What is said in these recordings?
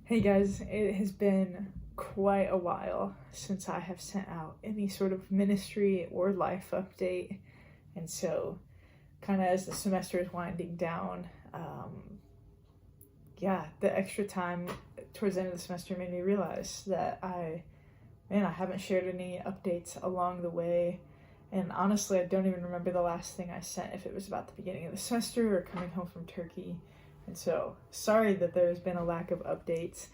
Hey guys, it has been quite a while since I have sent out any sort of ministry or life update, and so kind of as the semester is winding down, the extra time towards the end of the semester made me realize that I haven't shared any updates along the way, and honestly, I don't even remember the last thing I sent, if it was about the beginning of the semester or coming home from Turkey. And so, sorry that there's been a lack of updates.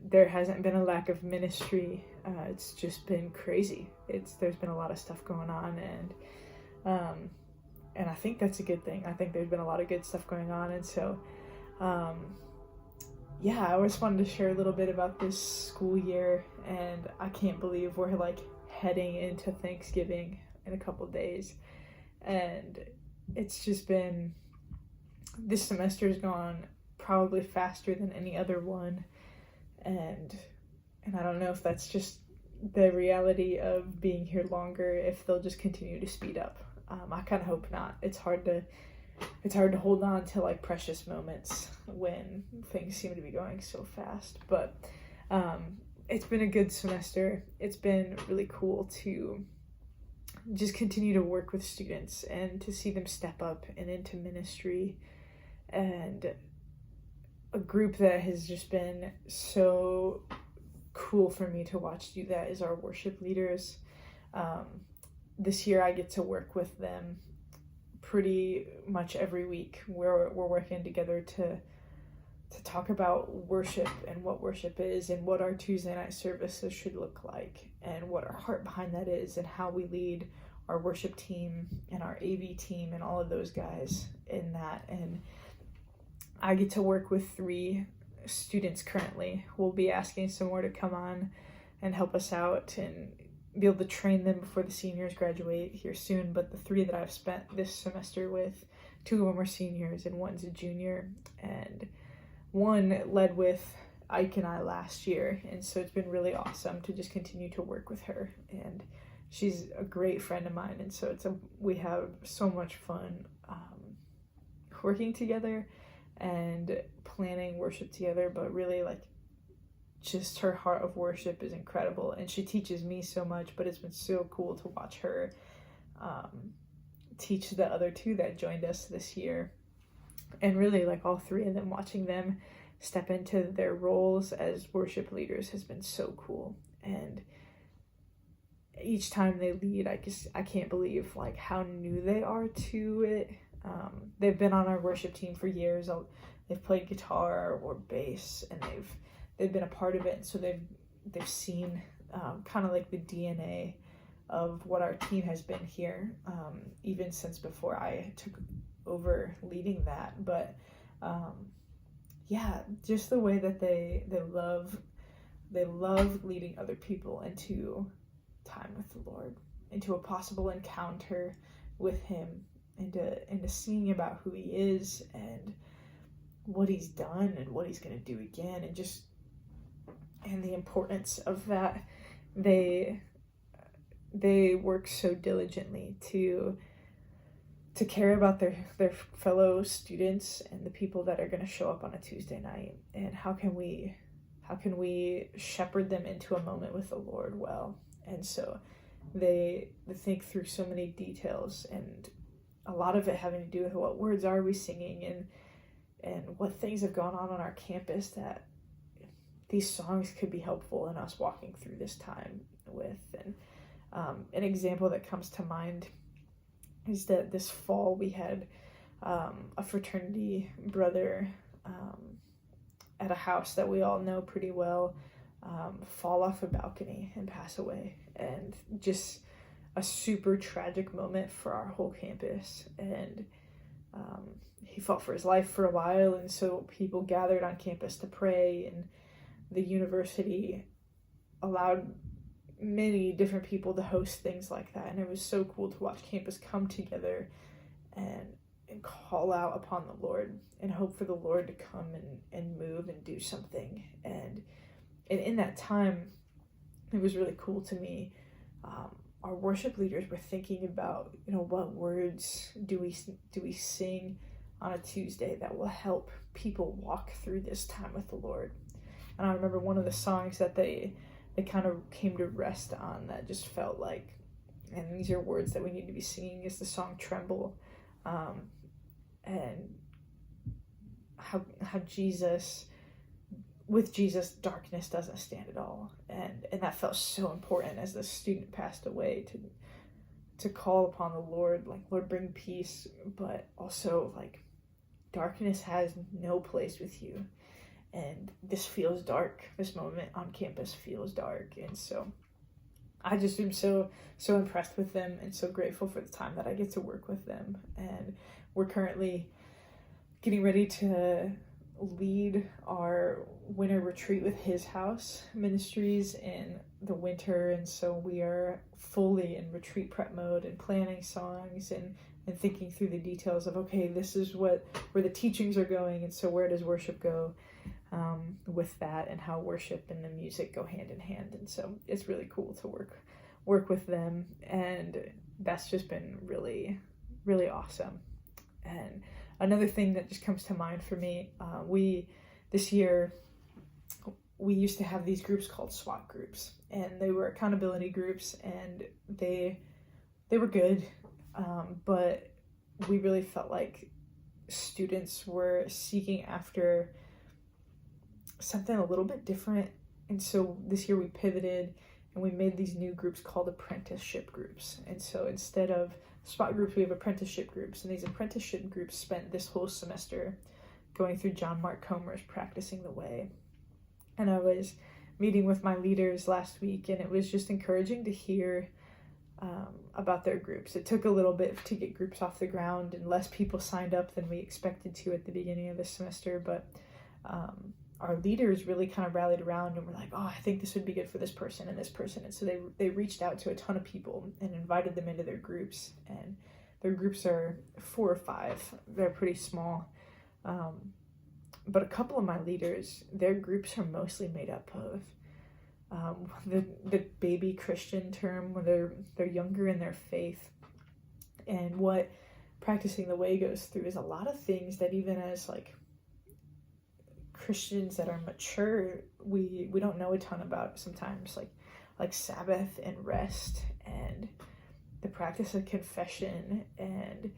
There hasn't been a lack of ministry. It's just been crazy. There's been a lot of stuff going on, um, and I think that's a good thing. I think there's been a lot of good stuff going on, and so I just wanted to share a little bit about this school year, and I can't believe we're like heading into Thanksgiving in a couple days, and it's just been this semester's gone probably faster than any other one, and I don't know if that's just the reality of being here longer, if they'll just continue to speed up. I kind of hope not. It's hard to hold on to like precious moments when things seem to be going so fast. But it's been a good semester. It's been really cool to just continue to work with students and to see them step up and into ministry. And a group that has just been so cool for me to watch do that is our worship leaders. This year I get to work with them pretty much every week. We're working together to talk about worship and what worship is and what our Tuesday night services should look like and what our heart behind that is and how we lead our worship team and our AV team and all of those guys in that. And I get to work with 3 students currently. We'll be asking some more to come on and help us out and be able to train them before the seniors graduate here soon. But the 3 that I've spent this semester with, 2 of them are seniors and one's a junior, and one led with Ike and I last year, and so it's been really awesome to just continue to work with her, and she's a great friend of mine, and so we have so much fun working together and planning worship together. But really, like, just her heart of worship is incredible, and she teaches me so much. But it's been so cool to watch her teach the other 2 that joined us this year, and really like all 3 of them, watching them step into their roles as worship leaders has been so cool. And each time they lead, I can't believe like how new they are to it. They've been on our worship team for years. They've played guitar or bass, and they've been a part of it, and so they've seen kind of like the DNA of what our team has been here, even since before I took over leading that. But just the way that they love leading other people into time with the Lord, into a possible encounter with Him, into seeing about who He is and what He's done and what He's going to do again, and the importance of that. They work so diligently to care about their fellow students and the people that are going to show up on a Tuesday night, and how can we shepherd them into a moment with the Lord well. And so they think through so many details, and a lot of it having to do with what words are we singing and what things have gone on our campus that these songs could be helpful in us walking through this time with. And an example that comes to mind is that this fall we had a fraternity brother at a house that we all know pretty well fall off a balcony and pass away, and just a super tragic moment for our whole campus. And he fought for his life for a while, and so people gathered on campus to pray, and the university allowed many different people to host things like that. And it was so cool to watch campus come together and call out upon the Lord and hope for the Lord to come and move and do something. And in that time, it was really cool to me. Our worship leaders were thinking about, what words do we sing on a Tuesday that will help people walk through this time with the Lord. And I remember one of the songs that they kind of came to rest on that just felt like, and these are words that we need to be singing, is the song Tremble. And how Jesus, with Jesus, darkness doesn't stand at all. And that felt so important as the student passed away, to call upon the Lord, like, Lord, bring peace, but also, like, darkness has no place with you. And this feels dark. This moment on campus feels dark. And so I just am so impressed with them and so grateful for the time that I get to work with them. And we're currently getting ready to lead our winter retreat with His House Ministries in the winter. And so we are fully in retreat prep mode and planning songs and thinking through the details of, okay, this is where the teachings are going. And so where does worship go with that, and how worship and the music go hand in hand. And so it's really cool to work with them, and that's just been really, really awesome. And another thing that just comes to mind for me, this year we used to have these groups called SWAT groups, and they were accountability groups, and they were good, but we really felt like students were seeking after something a little bit different. And so this year we pivoted and we made these new groups called apprenticeship groups. And so instead of SWAT groups, we have apprenticeship groups, and these apprenticeship groups spent this whole semester going through John Mark Comer's Practicing the Way. And I was meeting with my leaders last week, and it was just encouraging to hear about their groups. It took a little bit to get groups off the ground, and less people signed up than we expected to at the beginning of the semester, but our leaders really kind of rallied around and were like, oh, I think this would be good for this person and this person. And so they reached out to a ton of people and invited them into their groups. And their groups are 4 or 5. They're pretty small. But a couple of my leaders, their groups are mostly made up of the baby Christian term, where they're younger in their faith. And what Practicing the Way goes through is a lot of things that even as like Christians that are mature, we don't know a ton about sometimes, like Sabbath and rest and the practice of confession and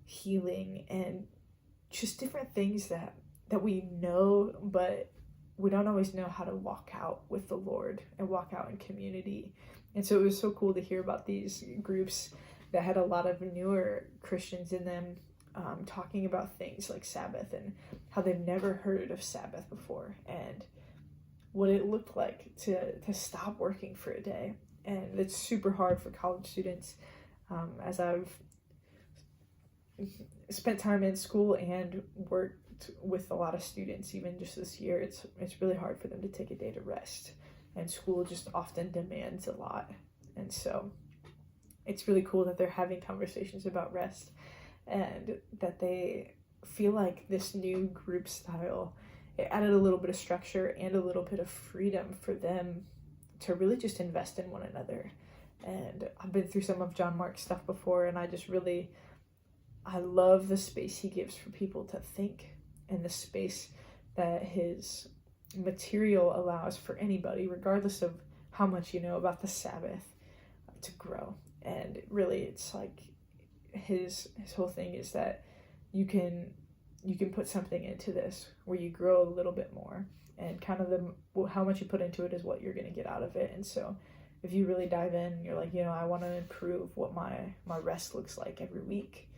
healing and just different things that we know, but we don't always know how to walk out with the Lord and walk out in community. And so it was so cool to hear about these groups that had a lot of newer Christians in them, talking about things like Sabbath and how they've never heard of Sabbath before, and what it looked like to stop working for a day. And it's super hard for college students, as I've spent time in school and worked with a lot of students, even just this year, it's really hard for them to take a day to rest, and school just often demands a lot. And so it's really cool that they're having conversations about rest, and that they feel like this new group style, it added a little bit of structure and a little bit of freedom for them to really just invest in one another. And I've been through some of John Mark's stuff before, and I love the space he gives for people to think, and the space that his material allows for anybody, regardless of how much you know about the Sabbath, to grow. And really, it's like his whole thing is that you can put something into this where you grow a little bit more, and kind of how much you put into it is what you're going to get out of it. And so if you really dive in, you're like, I want to improve what my rest looks like every week,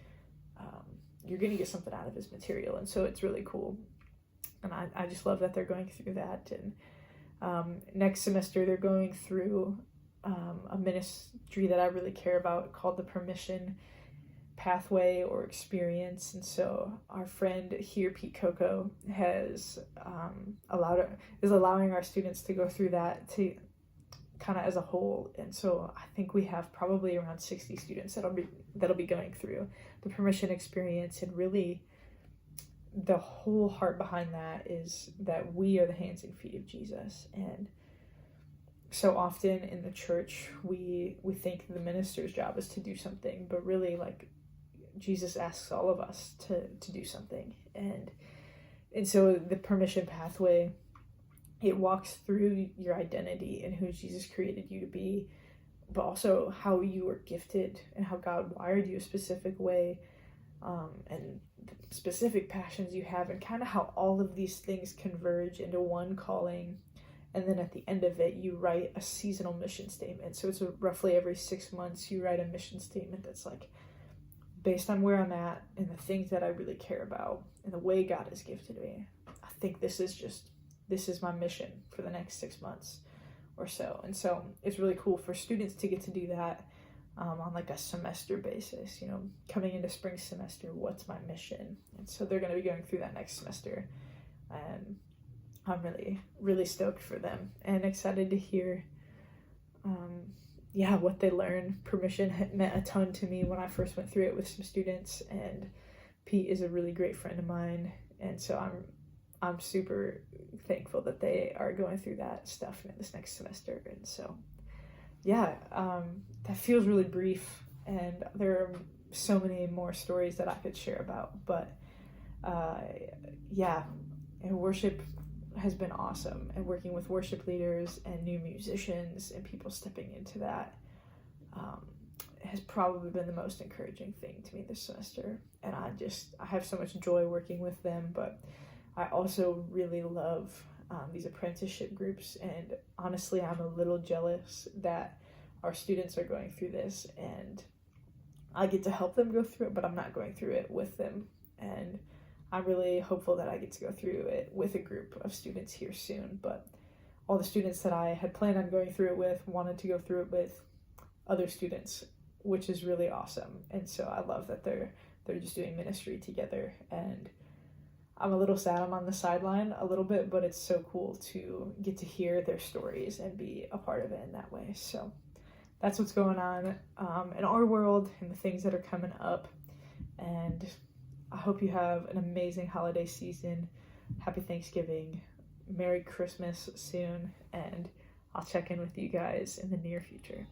you're going to get something out of his material. And so it's really cool, and I just love that they're going through that. And next semester they're going through a ministry that I really care about called the Permission Pathway or Experience. And so our friend here, Pete Coco, is allowing our students to go through that to kind of as a whole. And so I think we have probably around 60 students that'll be going through the Permission Experience. And really the whole heart behind that is that we are the hands and feet of Jesus. And so often in the church we think the minister's job is to do something, but really, like, Jesus asks all of us to do something. And so the permission pathway, it walks through your identity and who Jesus created you to be, but also how you were gifted and how God wired you a specific way, and the specific passions you have, and kind of how all of these things converge into one calling. And then at the end of it, you write a seasonal mission statement. So it's roughly every 6 months you write a mission statement that's like, based on where I'm at and the things that I really care about and the way God has gifted me, I think this is my mission for the next 6 months or so. And so it's really cool for students to get to do that on like a semester basis, coming into spring semester, what's my mission? And so they're going to be going through that next semester, and I'm really, really stoked for them and excited to hear what they learn. Permission meant a ton to me when I first went through it with some students, and Pete is a really great friend of mine, and so I'm super thankful that they are going through that stuff in this next semester. And so that feels really brief, and there are so many more stories that I could share about, but and worship has been awesome, and working with worship leaders and new musicians and people stepping into that has probably been the most encouraging thing to me this semester. And I have so much joy working with them, but I also really love these apprenticeship groups, and honestly I'm a little jealous that our students are going through this and I get to help them go through it, but I'm not going through it with them. And I'm really hopeful that I get to go through it with a group of students here soon. But all the students that I had planned on going through it with wanted to go through it with other students, which is really awesome. And so I love that they're just doing ministry together, and I'm a little sad I'm on the sideline a little bit, but it's so cool to get to hear their stories and be a part of it in that way. So that's what's going on in our world and the things that are coming up. And I hope you have an amazing holiday season. Happy Thanksgiving. Merry Christmas soon. And I'll check in with you guys in the near future.